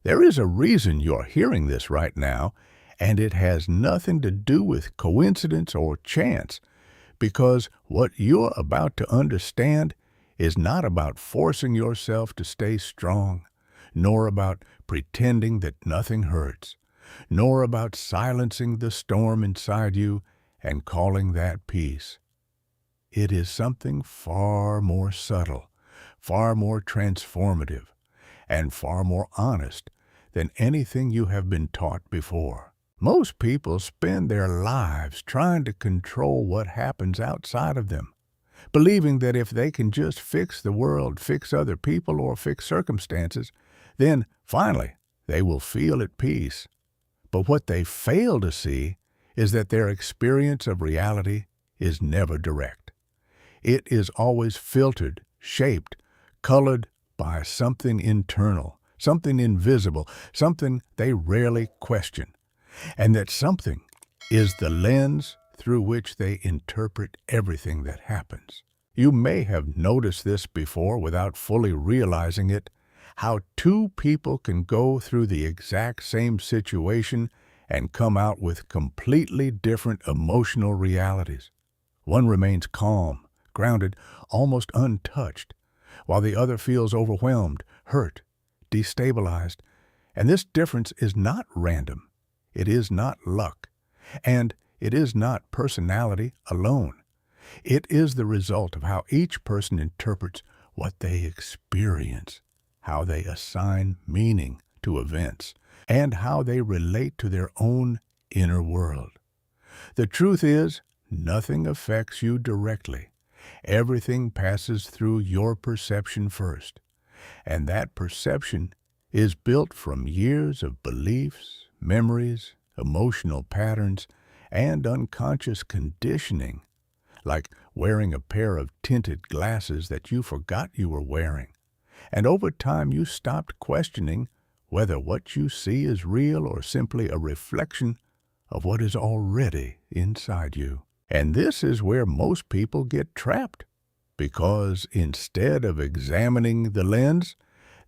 There is a reason you're hearing this right now, and it has nothing to do with coincidence or chance, because what you're about to understand is not about forcing yourself to stay strong, nor about pretending that nothing hurts, nor about silencing the storm inside you and calling that peace. It is something far more subtle, far more transformative, and far more honest than anything you have been taught before. Most people spend their lives trying to control what happens outside of them, believing that if they can just fix the world, fix other people, or fix circumstances, then finally they will feel at peace. But what they fail to see is that their experience of reality is never direct. It is always filtered, shaped, colored by something internal, something invisible, something they rarely question. And that something is the lens through which they interpret everything that happens. You may have noticed this before without fully realizing it, how two people can go through the exact same situation and come out with completely different emotional realities. One remains calm, grounded, almost untouched, while the other feels overwhelmed, hurt, destabilized. And this difference is not random. It is not luck. And it is not personality alone. It is the result of how each person interprets what they experience, how they assign meaning to events, and how they relate to their own inner world. The truth is, nothing affects you directly. Everything passes through your perception first, and that perception is built from years of beliefs, memories, emotional patterns, and unconscious conditioning, like wearing a pair of tinted glasses that you forgot you were wearing. And over time you stopped questioning whether what you see is real or simply a reflection of what is already inside you. And this is where most people get trapped, because instead of examining the lens,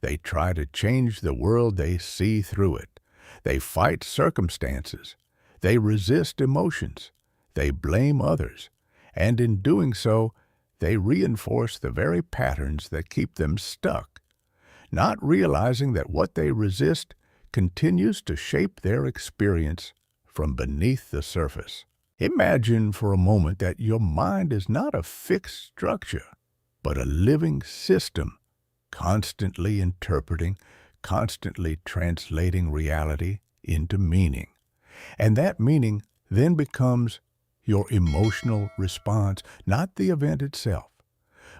they try to change the world they see through it. They fight circumstances. They resist emotions. They blame others. And in doing so, they reinforce the very patterns that keep them stuck, not realizing that what they resist continues to shape their experience from beneath the surface. Imagine for a moment that your mind is not a fixed structure, but a living system, constantly interpreting, constantly translating reality into meaning. And that meaning then becomes your emotional response, not the event itself,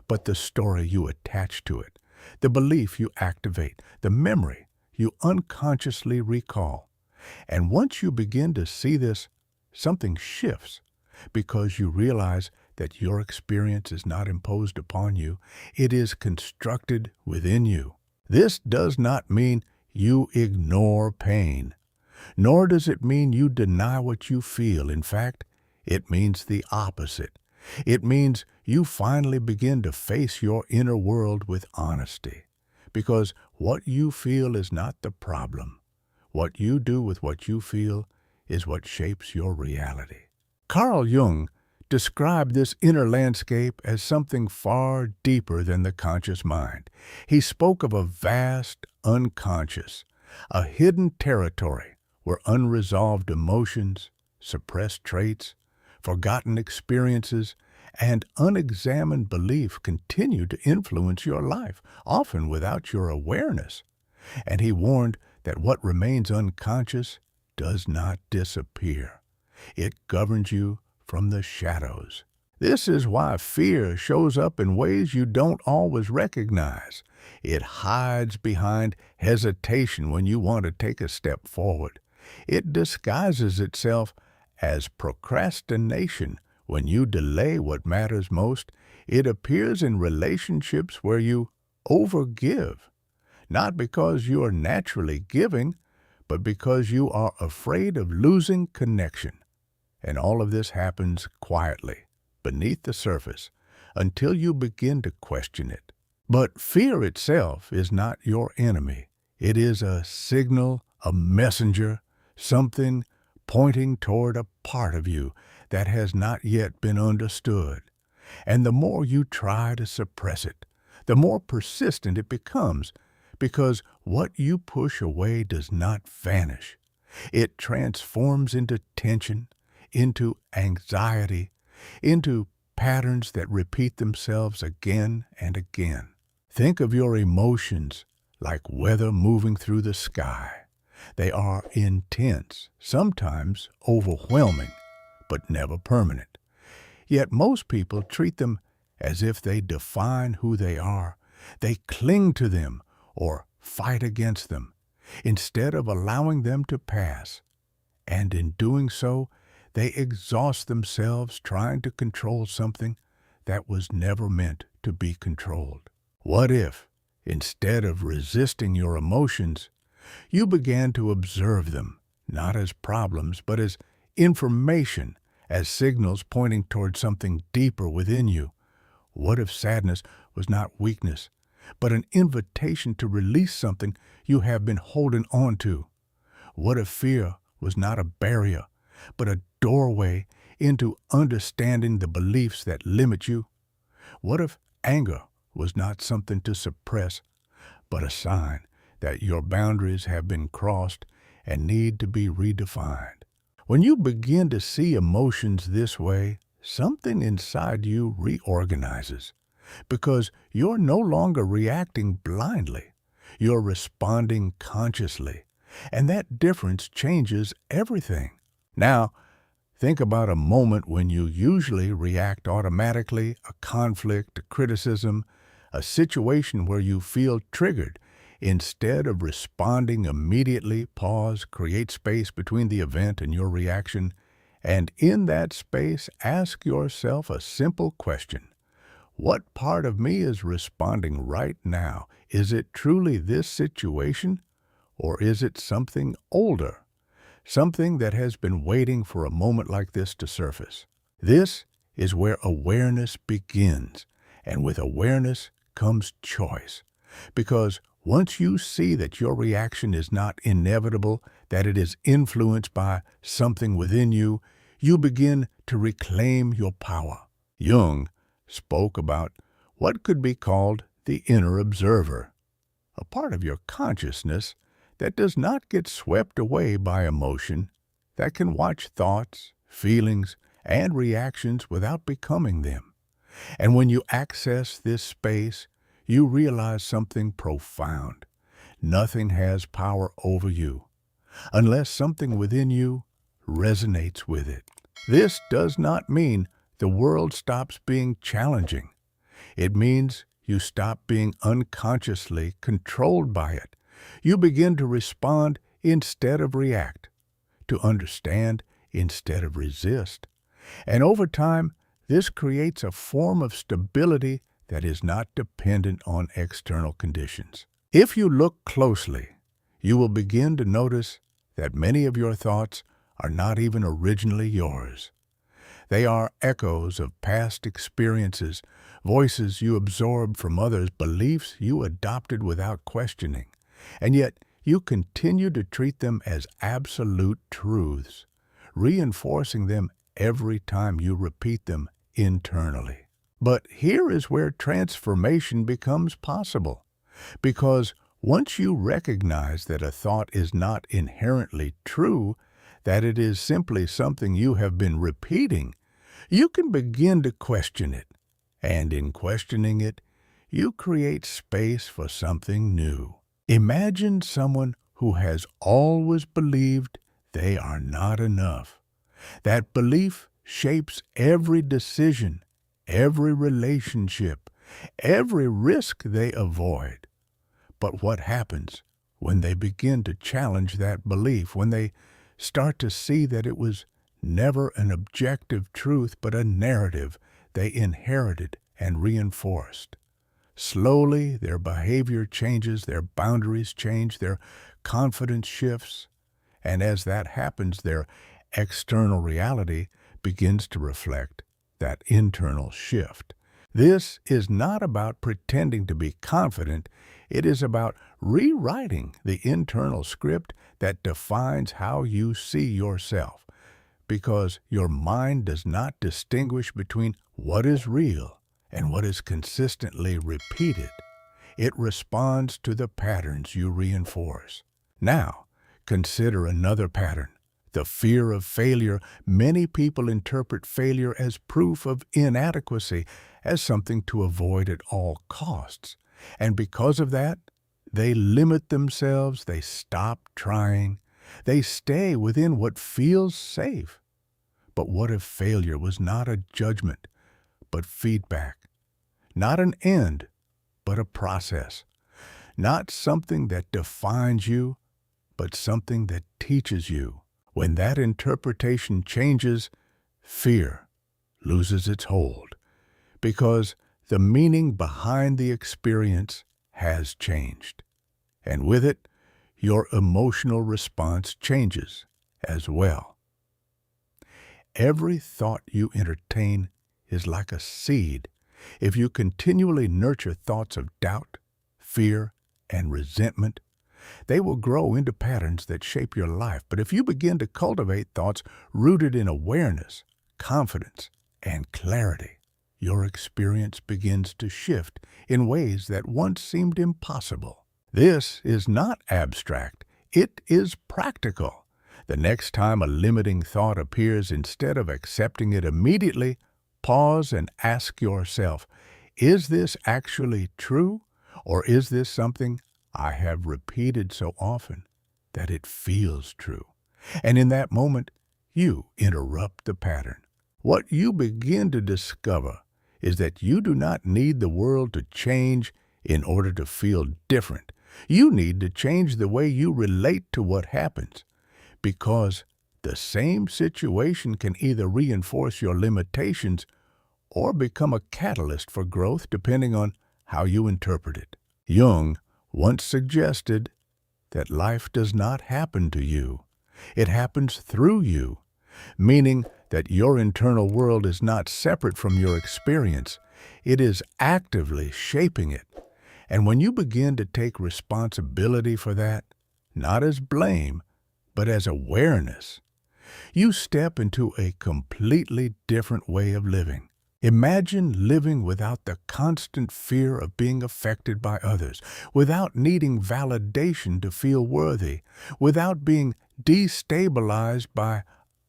but the story you attach to it, the belief you activate, the memory you unconsciously recall. And once you begin to see this, something shifts, because you realize that your experience is not imposed upon you. It is constructed within you. This does not mean you ignore pain, nor does it mean you deny what you feel. In fact, it means the opposite. It means you finally begin to face your inner world with honesty, because what you feel is not the problem. What you do with what you feel is what shapes your reality. Carl Jung described this inner landscape as something far deeper than the conscious mind. He spoke of a vast unconscious, a hidden territory where unresolved emotions, suppressed traits, forgotten experiences, and unexamined belief continue to influence your life, often without your awareness. And he warned that what remains unconscious does not disappear. It governs you from the shadows. This is why fear shows up in ways you don't always recognize. It hides behind hesitation when you want to take a step forward. It disguises itself as procrastination when you delay what matters most. It appears in relationships where you overgive, not because you are naturally giving, but because you are afraid of losing connection. And all of this happens quietly, beneath the surface, until you begin to question it. But fear itself is not your enemy. It is a signal, a messenger, something pointing toward a part of you that has not yet been understood. And the more you try to suppress it, the more persistent it becomes, because what you push away does not vanish. It transforms into tension, into anxiety, into patterns that repeat themselves again and again. Think of your emotions like weather moving through the sky. They are intense, sometimes overwhelming, but never permanent. Yet most people treat them as if they define who they are. They cling to them or fight against them, instead of allowing them to pass. And in doing so, they exhaust themselves trying to control something that was never meant to be controlled. What if, instead of resisting your emotions, you began to observe them, not as problems, but as information, as signals pointing toward something deeper within you? What if sadness was not weakness, but an invitation to release something you have been holding on to? What if fear was not a barrier, but a doorway into understanding the beliefs that limit you? What if anger was not something to suppress, but a sign that your boundaries have been crossed and need to be redefined? When you begin to see emotions this way, something inside you reorganizes, because you're no longer reacting blindly. You're responding consciously, and that difference changes everything. Now, think about a moment when you usually react automatically, a conflict, a criticism, a situation where you feel triggered. Instead of responding immediately, pause, create space between the event and your reaction, and in that space, ask yourself a simple question. What part of me is responding right now? Is it truly this situation, or is it something older? Something that has been waiting for a moment like this to surface. This is where awareness begins, and with awareness comes choice. Because once you see that your reaction is not inevitable, that it is influenced by something within you, you begin to reclaim your power. Jung spoke about what could be called the inner observer, a part of your consciousness that does not get swept away by emotion, that can watch thoughts, feelings, and reactions without becoming them. And when you access this space, you realize something profound. Nothing has power over you, unless something within you resonates with it. This does not mean the world stops being challenging. It means you stop being unconsciously controlled by it. You begin to respond instead of react, to understand instead of resist. And over time, this creates a form of stability that is not dependent on external conditions. If you look closely, you will begin to notice that many of your thoughts are not even originally yours. They are echoes of past experiences, voices you absorbed from others, beliefs you adopted without questioning, and yet you continue to treat them as absolute truths, reinforcing them every time you repeat them internally. But here is where transformation becomes possible, because once you recognize that a thought is not inherently true, that it is simply something you have been repeating, you can begin to question it. And in questioning it, you create space for something new. Imagine someone who has always believed they are not enough. That belief shapes every decision, every relationship, every risk they avoid. But what happens when they begin to challenge that belief, when they start to see that it was never an objective truth but a narrative they inherited and reinforced? Slowly, their behavior changes, their boundaries change, their confidence shifts, and as that happens, their external reality begins to reflect that internal shift. This is not about pretending to be confident. It is about rewriting the internal script that defines how you see yourself, because your mind does not distinguish between what is real and what is consistently repeated. It responds to the patterns you reinforce. Now, consider another pattern, the fear of failure. Many people interpret failure as proof of inadequacy, as something to avoid at all costs. And because of that, they limit themselves, they stop trying, they stay within what feels safe. But what if failure was not a judgment, but feedback? Not an end, but a process. Not something that defines you, but something that teaches you. When that interpretation changes, fear loses its hold, because the meaning behind the experience has changed. And with it, your emotional response changes as well. Every thought you entertain is like a seed. If you continually nurture thoughts of doubt, fear, and resentment, they will grow into patterns that shape your life. But if you begin to cultivate thoughts rooted in awareness, confidence, and clarity, your experience begins to shift in ways that once seemed impossible. This is not abstract. It is practical. The next time a limiting thought appears, instead of accepting it immediately, pause and ask yourself, is this actually true, or is this something I have repeated so often that it feels true? And in that moment, you interrupt the pattern. What you begin to discover is that you do not need the world to change in order to feel different. You need to change the way you relate to what happens, because the same situation can either reinforce your limitations or become a catalyst for growth, depending on how you interpret it. Jung once suggested that life does not happen to you. It happens through you, meaning that your internal world is not separate from your experience. It is actively shaping it. And when you begin to take responsibility for that, not as blame, but as awareness, you step into a completely different way of living. Imagine living without the constant fear of being affected by others, without needing validation to feel worthy, without being destabilized by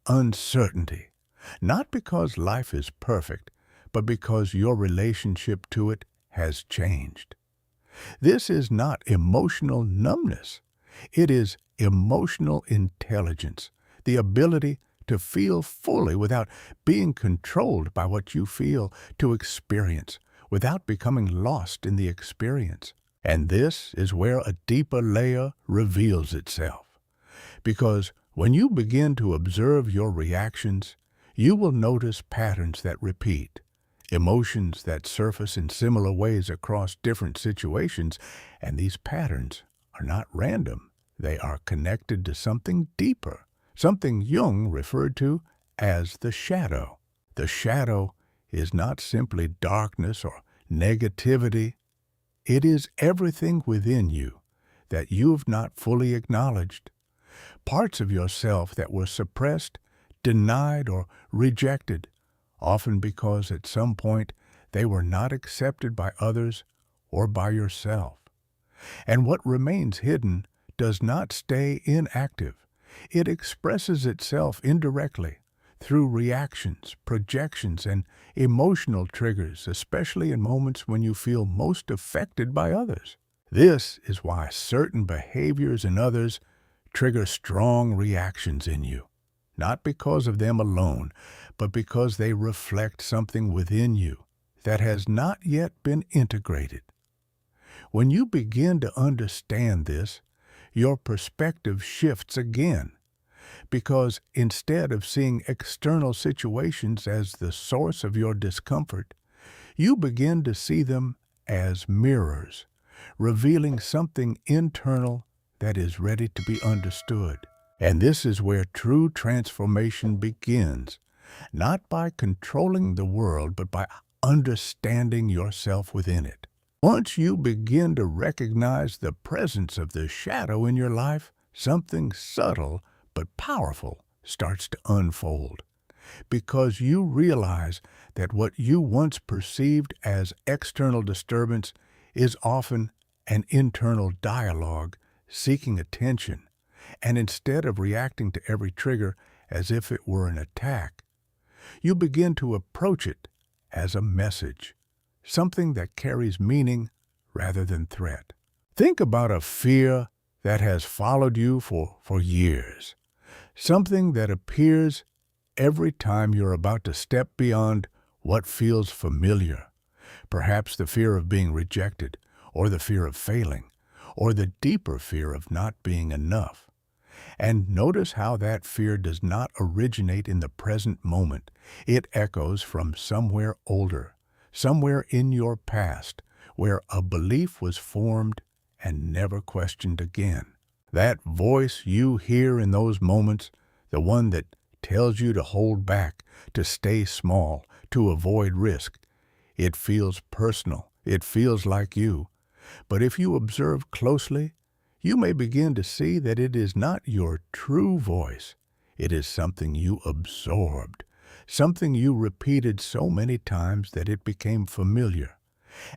uncertainty. Not because life is perfect, but because your relationship to it has changed. This is not emotional numbness. It is emotional intelligence, the ability to feel fully without being controlled by what you feel, to experience without becoming lost in the experience. And this is where a deeper layer reveals itself. Because when you begin to observe your reactions, you will notice patterns that repeat, emotions that surface in similar ways across different situations, and these patterns are not random. They are connected to something deeper, something Jung referred to as the shadow. The shadow is not simply darkness or negativity. It is everything within you that you've not fully acknowledged. Parts of yourself that were suppressed, denied, or rejected, often because at some point they were not accepted by others or by yourself. And what remains hidden does not stay inactive. It expresses itself indirectly through reactions, projections, and emotional triggers, especially in moments when you feel most affected by others. This is why certain behaviors in others trigger strong reactions in you, not because of them alone, but because they reflect something within you that has not yet been integrated. When you begin to understand this, your perspective shifts again, because instead of seeing external situations as the source of your discomfort, you begin to see them as mirrors, revealing something internal that is ready to be understood. And this is where true transformation begins, not by controlling the world, but by understanding yourself within it. Once you begin to recognize the presence of the shadow in your life, something subtle but powerful starts to unfold, because you realize that what you once perceived as external disturbance is often an internal dialogue seeking attention, and instead of reacting to every trigger as if it were an attack, you begin to approach it as a message, something that carries meaning rather than threat. Think about a fear that has followed you for years, something that appears every time you're about to step beyond what feels familiar. Perhaps the fear of being rejected, or the fear of failing, or the deeper fear of not being enough. And notice how that fear does not originate in the present moment. It echoes from somewhere older, somewhere in your past, where a belief was formed and never questioned again. That voice you hear in those moments, the one that tells you to hold back, to stay small, to avoid risk, it feels personal. It feels like you. But if you observe closely, you may begin to see that it is not your true voice. It is something you absorbed, something you repeated so many times that it became familiar.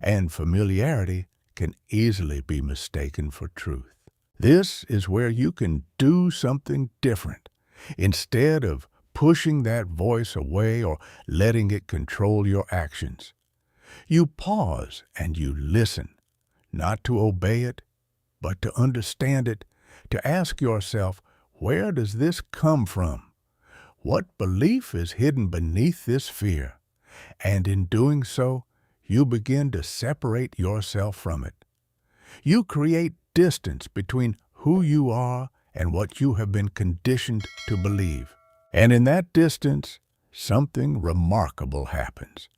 And familiarity can easily be mistaken for truth. This is where you can do something different. Instead of pushing that voice away or letting it control your actions, you pause and you listen, not to obey it, but to understand it, to ask yourself, where does this come from? What belief is hidden beneath this fear? And in doing so, you begin to separate yourself from it. You create distance between who you are and what you have been conditioned to believe. And in that distance, something remarkable happens.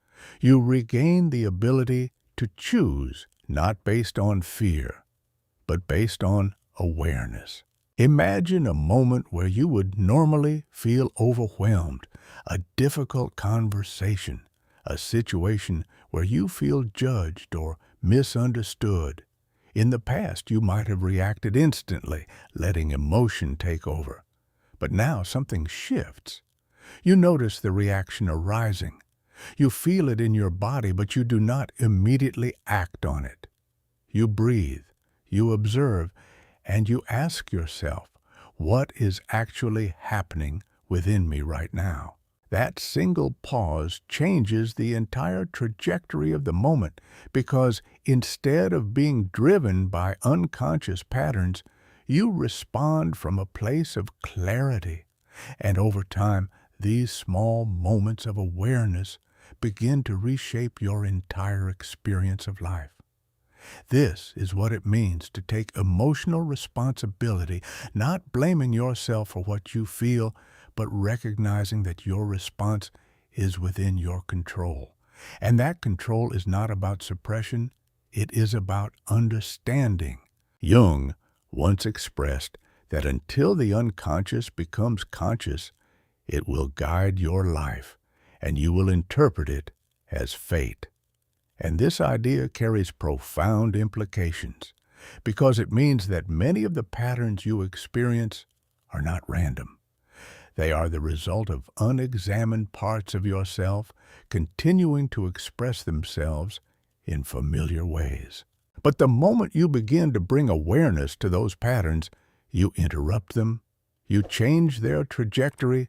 You regain the ability to choose, not based on fear, but based on awareness. Imagine a moment where you would normally feel overwhelmed, a difficult conversation, a situation where you feel judged or misunderstood. In the past, you might have reacted instantly, letting emotion take over. But now something shifts. You notice the reaction arising. You feel it in your body, but you do not immediately act on it. You breathe, you observe, and you ask yourself, what is actually happening within me right now? That single pause changes the entire trajectory of the moment, because instead of being driven by unconscious patterns, you respond from a place of clarity. And over time, these small moments of awareness begin to reshape your entire experience of life. This is what it means to take emotional responsibility, not blaming yourself for what you feel, but recognizing that your response is within your control. And that control is not about suppression, it is about understanding. Jung once expressed that until the unconscious becomes conscious, it will guide your life, and you will interpret it as fate. And this idea carries profound implications, because it means that many of the patterns you experience are not random. They are the result of unexamined parts of yourself continuing to express themselves in familiar ways. But the moment you begin to bring awareness to those patterns, you interrupt them, you change their trajectory,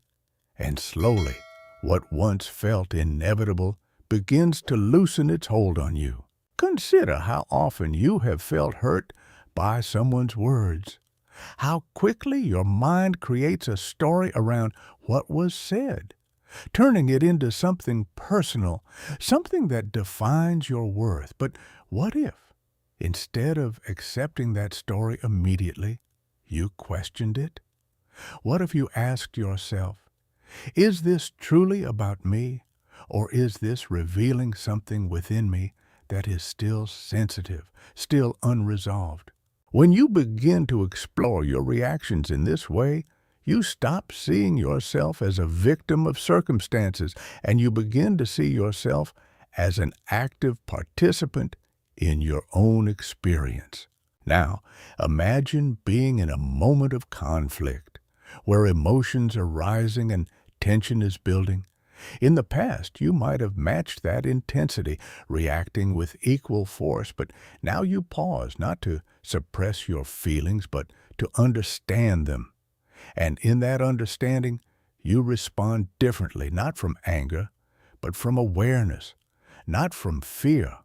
and slowly, what once felt inevitable begins to loosen its hold on you. Consider how often you have felt hurt by someone's words. How quickly your mind creates a story around what was said, turning it into something personal, something that defines your worth. But what if, instead of accepting that story immediately, you questioned it? What if you asked yourself, is this truly about me, or is this revealing something within me that is still sensitive, still unresolved? When you begin to explore your reactions in this way, you stop seeing yourself as a victim of circumstances, and you begin to see yourself as an active participant in your own experience. Now, imagine being in a moment of conflict where emotions are rising and tension is building. In the past, you might have matched that intensity, reacting with equal force, but now you pause not to suppress your feelings, but to understand them. And in that understanding, you respond differently, not from anger, but from awareness, not from fear,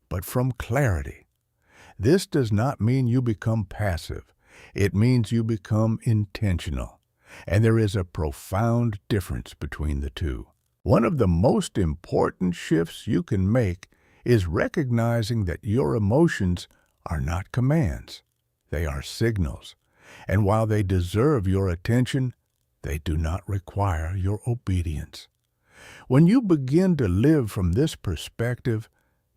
but from clarity. This does not mean you become passive. It means you become intentional. And there is a profound difference between the two. One of the most important shifts you can make is recognizing that your emotions are not commands. They are signals. And while they deserve your attention, they do not require your obedience. When you begin to live from this perspective,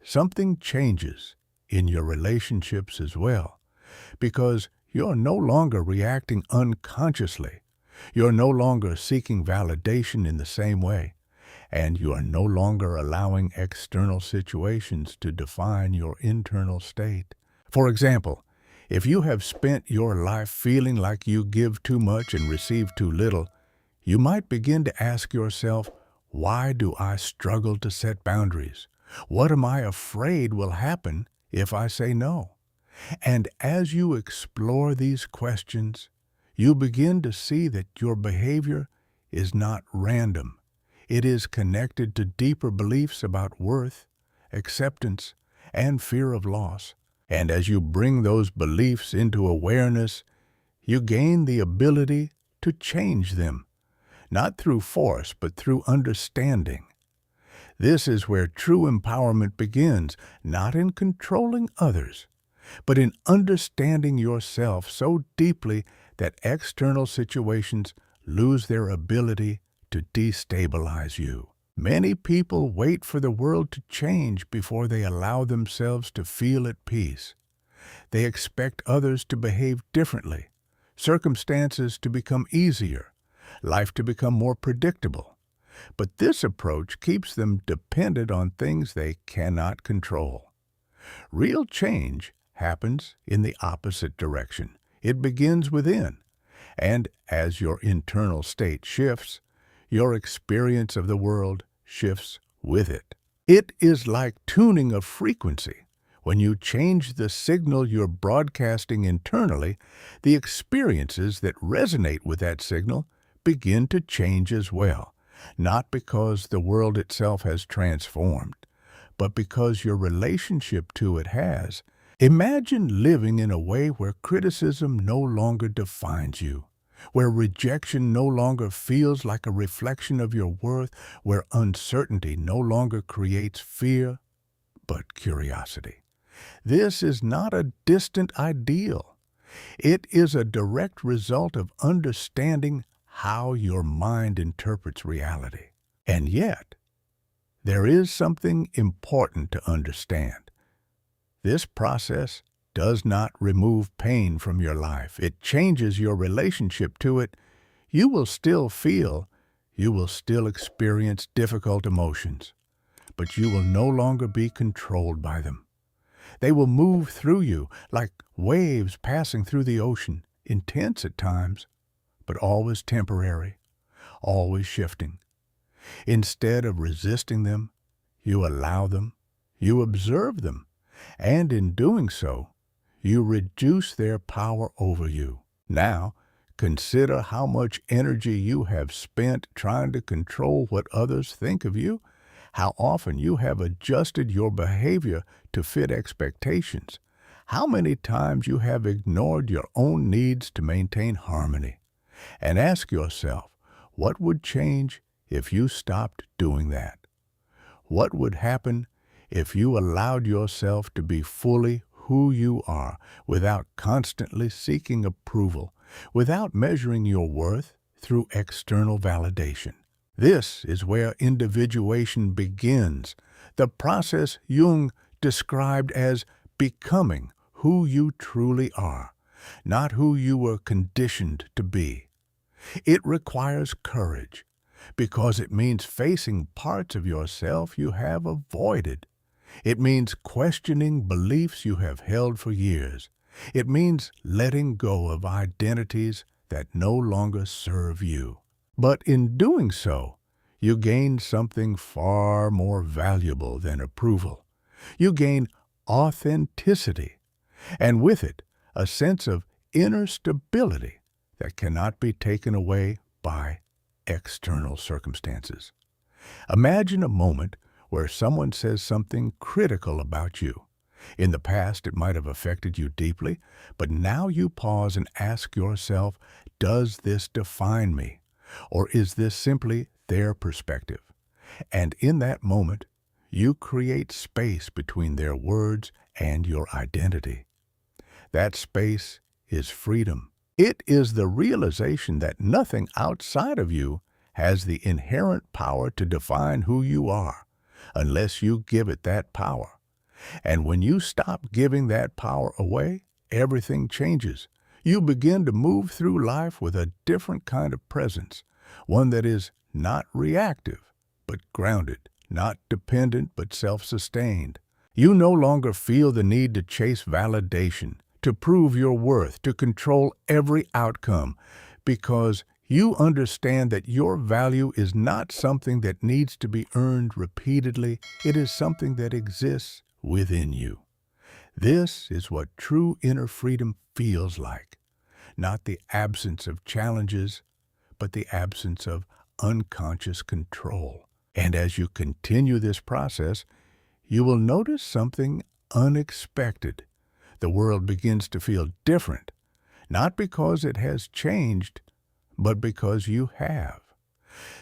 something changes in your relationships as well, because you're no longer reacting unconsciously. You're no longer seeking validation in the same way, and you are no longer allowing external situations to define your internal state. For example, if you have spent your life feeling like you give too much and receive too little, you might begin to ask yourself, why do I struggle to set boundaries? What am I afraid will happen if I say no? And as you explore these questions, you begin to see that your behavior is not random. It is connected to deeper beliefs about worth, acceptance, and fear of loss. And as you bring those beliefs into awareness, you gain the ability to change them, not through force, but through understanding. This is where true empowerment begins, not in controlling others, but in understanding yourself so deeply that external situations lose their ability to destabilize you. Many people wait for the world to change before they allow themselves to feel at peace. They expect others to behave differently, circumstances to become easier, life to become more predictable. But this approach keeps them dependent on things they cannot control. Real change happens in the opposite direction. It begins within. And as your internal state shifts, your experience of the world shifts with it. It is like tuning a frequency. When you change the signal you're broadcasting internally, the experiences that resonate with that signal begin to change as well. Not because the world itself has transformed, but because your relationship to it has. Imagine living in a way where criticism no longer defines you, where rejection no longer feels like a reflection of your worth, where uncertainty no longer creates fear, but curiosity. This is not a distant ideal. It is a direct result of understanding how your mind interprets reality. And yet, there is something important to understand. This process does not remove pain from your life. It changes your relationship to it. You will still feel, you will still experience difficult emotions, but you will no longer be controlled by them. They will move through you like waves passing through the ocean, intense at times, but always temporary, always shifting. Instead of resisting them, you allow them, you observe them, and in doing so, you reduce their power over you. Now, consider how much energy you have spent trying to control what others think of you, how often you have adjusted your behavior to fit expectations, how many times you have ignored your own needs to maintain harmony. And ask yourself, what would change if you stopped doing that? What would happen if you allowed yourself to be fully who you are without constantly seeking approval, without measuring your worth through external validation? This is where individuation begins, the process Jung described as becoming who you truly are, not who you were conditioned to be. It requires courage, because it means facing parts of yourself you have avoided. It means questioning beliefs you have held for years. It means letting go of identities that no longer serve you. But in doing so, you gain something far more valuable than approval. You gain authenticity, and with it, a sense of inner stability that cannot be taken away by external circumstances. Imagine a moment where someone says something critical about you. In the past, it might have affected you deeply, but now you pause and ask yourself, does this define me? Or is this simply their perspective? And in that moment, you create space between their words and your identity. That space is freedom. It is the realization that nothing outside of you has the inherent power to define who you are, unless you give it that power. And when you stop giving that power away, everything changes. You begin to move through life with a different kind of presence, one that is not reactive, but grounded, not dependent, but self-sustained. You no longer feel the need to chase validation, to prove your worth, to control every outcome, because you understand that your value is not something that needs to be earned repeatedly. It is something that exists within you. This is what true inner freedom feels like. Not the absence of challenges, but the absence of unconscious control. And as you continue this process, you will notice something unexpected. The world begins to feel different, not because it has changed, but because you have.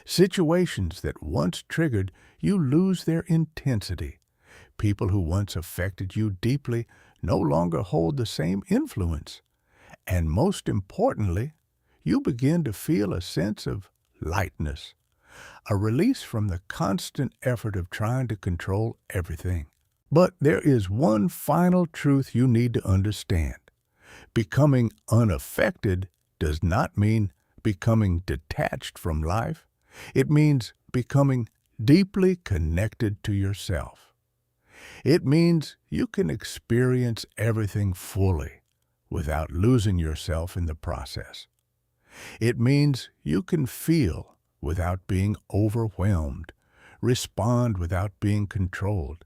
Situations that once triggered you lose their intensity. People who once affected you deeply no longer hold the same influence. And most importantly, you begin to feel a sense of lightness, a release from the constant effort of trying to control everything. But there is one final truth you need to understand. Becoming unaffected does not mean becoming detached from life. It means becoming deeply connected to yourself. It means you can experience everything fully without losing yourself in the process. It means you can feel without being overwhelmed, respond without being controlled,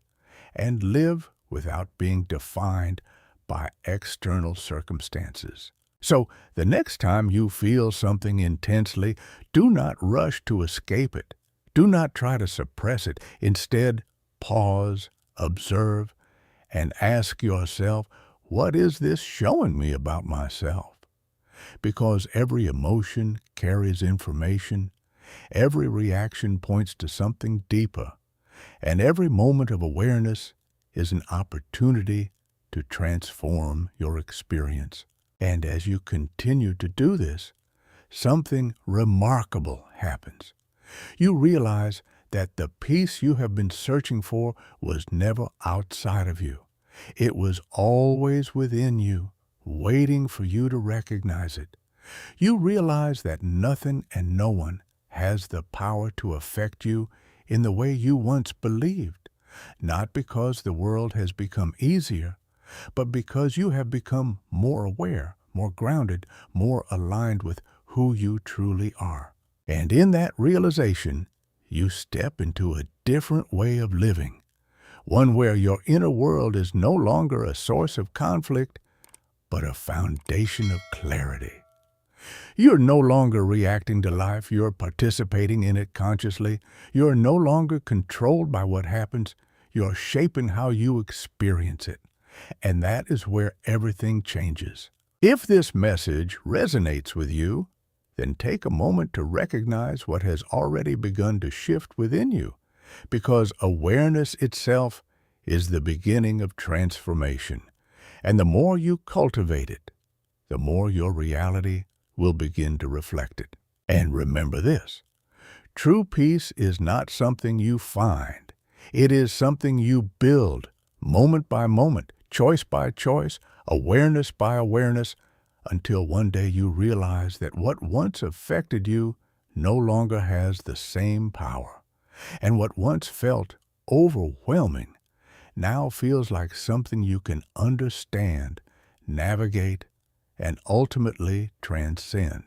and live without being defined by external circumstances. So, the next time you feel something intensely, do not rush to escape it. Do not try to suppress it. Instead, pause, observe, and ask yourself, what is this showing me about myself? Because every emotion carries information, every reaction points to something deeper, and every moment of awareness is an opportunity to transform your experience. And as you continue to do this, something remarkable happens. You realize that the peace you have been searching for was never outside of you. It was always within you, waiting for you to recognize it. You realize that nothing and no one has the power to affect you in the way you once believed, not because the world has become easier, but because you have become more aware, more grounded, more aligned with who you truly are. And in that realization, you step into a different way of living, one where your inner world is no longer a source of conflict, but a foundation of clarity. You're no longer reacting to life, you're participating in it consciously. You're no longer controlled by what happens, you're shaping how you experience it. And that is where everything changes. If this message resonates with you, then take a moment to recognize what has already begun to shift within you, because awareness itself is the beginning of transformation. And the more you cultivate it, the more your reality will begin to reflect it. And remember this, true peace is not something you find. It is something you build, moment by moment, choice by choice, awareness by awareness, until one day you realize that what once affected you no longer has the same power, and what once felt overwhelming now feels like something you can understand, navigate, and ultimately transcend.